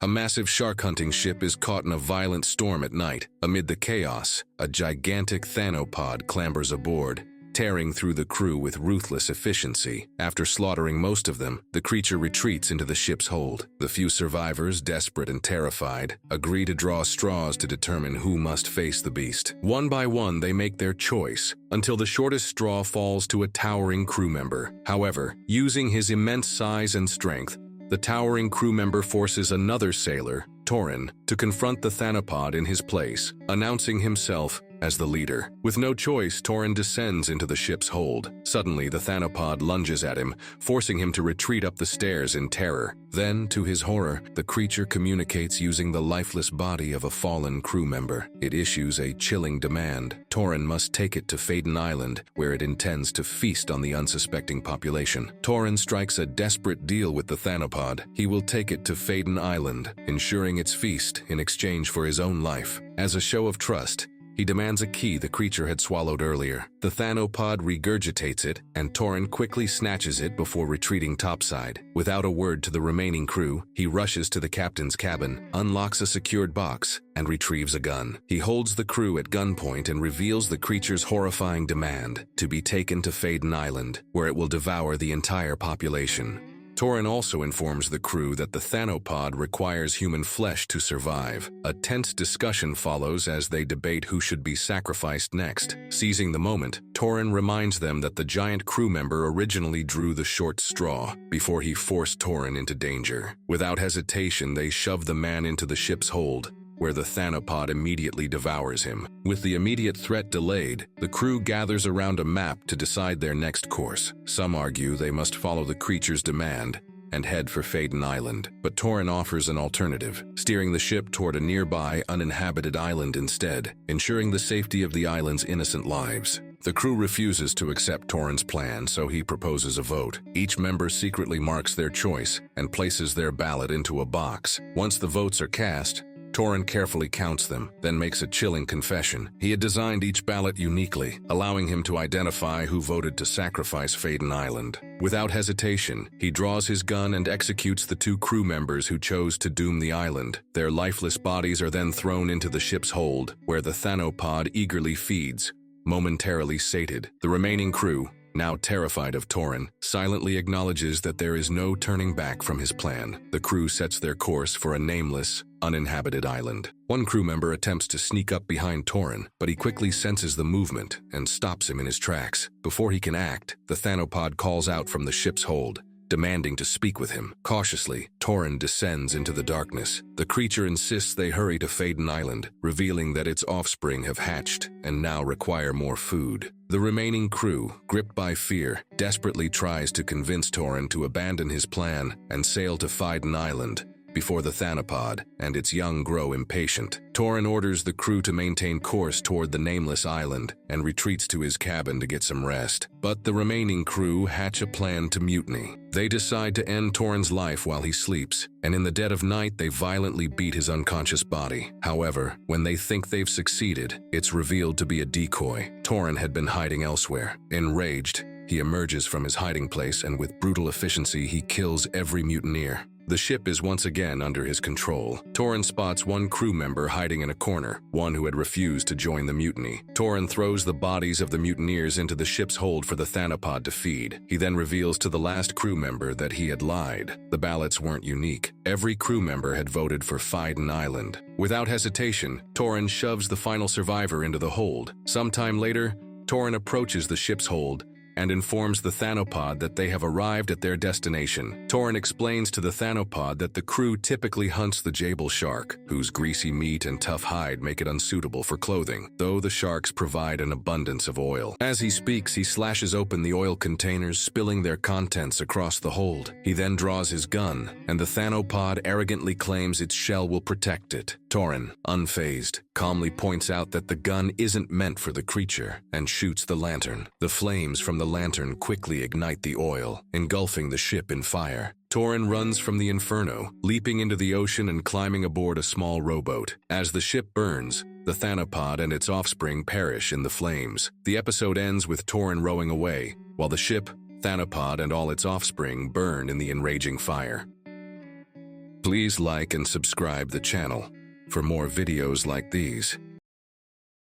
A massive shark-hunting ship is caught in a violent storm at night. Amid the chaos, a gigantic thanopod clambers aboard, tearing through the crew with ruthless efficiency. After slaughtering most of them, the creature retreats into the ship's hold. The few survivors, desperate and terrified, agree to draw straws to determine who must face the beast. One by one, they make their choice, until the shortest straw falls to a towering crew member. However, using his immense size and strength, the towering crew member forces another sailor, Toren, to confront the thanopod in his place, announcing himself as the leader. With no choice, Toren descends into the ship's hold. Suddenly, the thanopod lunges at him, forcing him to retreat up the stairs in terror. Then, to his horror, the creature communicates using the lifeless body of a fallen crew member. It issues a chilling demand. Toren must take it to Faden Island, where it intends to feast on the unsuspecting population. Toren strikes a desperate deal with the thanopod. He will take it to Faden Island, ensuring its feast in exchange for his own life. As a show of trust, he demands a key the creature had swallowed earlier. The thanopod regurgitates it, and Toren quickly snatches it before retreating topside. Without a word to the remaining crew, he rushes to the captain's cabin, unlocks a secured box, and retrieves a gun. He holds the crew at gunpoint and reveals the creature's horrifying demand to be taken to Faden Island, where it will devour the entire population. Toren also informs the crew that the thanopod requires human flesh to survive. A tense discussion follows as they debate who should be sacrificed next. Seizing the moment, Toren reminds them that the giant crew member originally drew the short straw before he forced Toren into danger. Without hesitation, they shove the man into the ship's hold, where the thanopod immediately devours him. With the immediate threat delayed, the crew gathers around a map to decide their next course. Some argue they must follow the creature's demand and head for Faden Island, but Toren offers an alternative, steering the ship toward a nearby uninhabited island instead, ensuring the safety of the island's innocent lives. The crew refuses to accept Toren's plan, so he proposes a vote. Each member secretly marks their choice and places their ballot into a box. Once the votes are cast, Toren carefully counts them, then makes a chilling confession. He had designed each ballot uniquely, allowing him to identify who voted to sacrifice Faden Island. Without hesitation, he draws his gun and executes the 2 crew members who chose to doom the island. Their lifeless bodies are then thrown into the ship's hold, where the thanopod eagerly feeds, momentarily sated. The remaining crew, now terrified of Toren, silently acknowledges that there is no turning back from his plan. The crew sets their course for a nameless, uninhabited island. One crew member attempts to sneak up behind Toren, but he quickly senses the movement and stops him in his tracks. Before he can act, the thanopod calls out from the ship's hold, demanding to speak with him. Cautiously, Toren descends into the darkness. The creature insists they hurry to Faden Island, revealing that its offspring have hatched and now require more food. The remaining crew, gripped by fear, desperately tries to convince Toren to abandon his plan and sail to Faden Island before the thanopod and its young grow impatient. Toren orders the crew to maintain course toward the nameless island and retreats to his cabin to get some rest. But the remaining crew hatch a plan to mutiny. They decide to end Toren's life while he sleeps, and in the dead of night they violently beat his unconscious body. However, when they think they've succeeded, it's revealed to be a decoy. Toren had been hiding elsewhere. Enraged, he emerges from his hiding place and with brutal efficiency he kills every mutineer. The ship is once again under his control. Toren spots one crew member hiding in a corner, one who had refused to join the mutiny. Toren throws the bodies of the mutineers into the ship's hold for the thanopod to feed. He then reveals to the last crew member that he had lied. The ballots weren't unique. Every crew member had voted for Faden Island. Without hesitation, Toren shoves the final survivor into the hold. Sometime later, Toren approaches the ship's hold and informs the thanopod that they have arrived at their destination. Toren explains to the thanopod that the crew typically hunts the jabal shark, whose greasy meat and tough hide make it unsuitable for clothing, though the sharks provide an abundance of oil. As he speaks, he slashes open the oil containers, spilling their contents across the hold. He then draws his gun, and the thanopod arrogantly claims its shell will protect it. Toren, unfazed, calmly points out that the gun isn't meant for the creature and shoots the lantern. The flames from the lantern quickly ignite the oil, engulfing the ship in fire. Toren runs from the inferno, leaping into the ocean and climbing aboard a small rowboat. As the ship burns, the thanopod and its offspring perish in the flames. The episode ends with Toren rowing away, while the ship, thanopod, and all its offspring burn in the enraging fire. Please like and subscribe the channel for more videos like these.